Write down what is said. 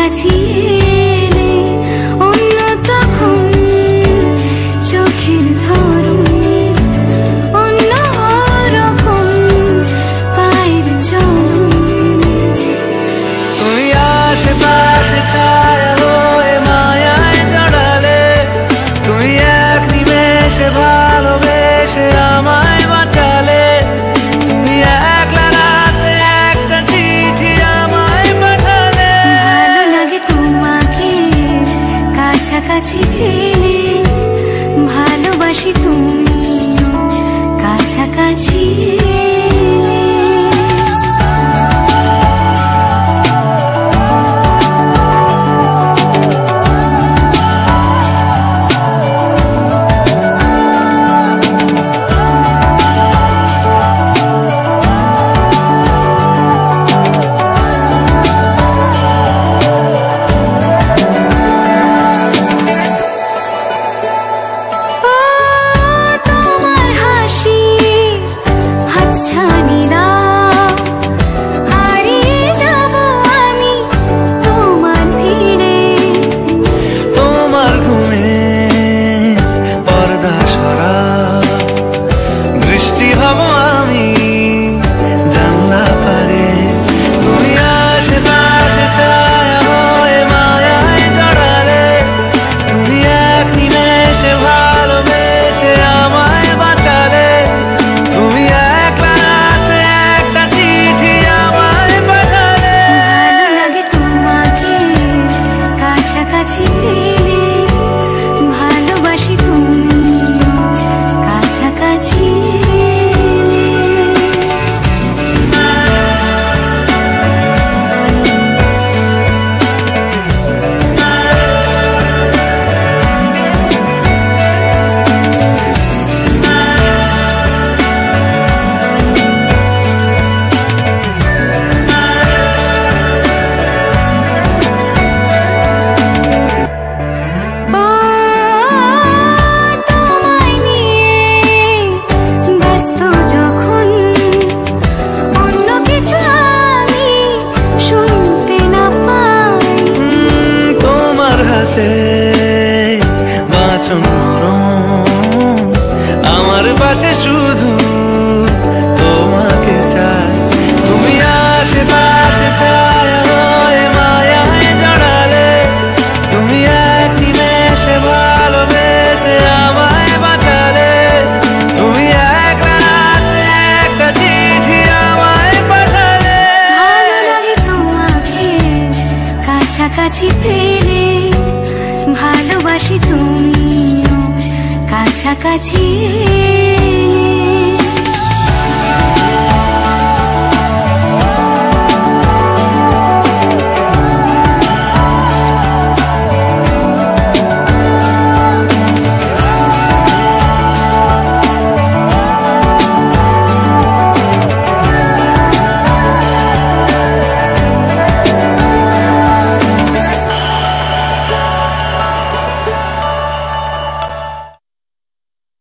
কাছাকাছি এলে অন্য তখন চোখের ধরন অন্য রকম পায়ের চলন। তুমি আশেপাশে ছায়া হয়ে মায়ায় জড়ালে, তুমি এক নিমেষে ভালোবেসে আমায় বাঁচালে, তুমি একলা রাতে একটা চিঠি আমায় পাঠালে। ভালো লাগে তোমাকে কাছাকাছি পেলে, ভালোবাসি তুমিও কাছাকাছি এলে। ভালোবাসি তুমিও কাছাকাছি এলে। আমার পাশে শুধু তোমাকে চাই, তুমি আশেপাশে ছায়া হয়ে মায়ায় জড়ালে, তুমি এক নিমেষে ভালোবেসে আমায় বাঁচালে, তুমি এক রাতে একটা চিঠি আমায় পাঠালে। ভালো লাগে তোমাকে কাছাকাছি পেলে, ভালোবাসি তুমিও কাছাকাছি।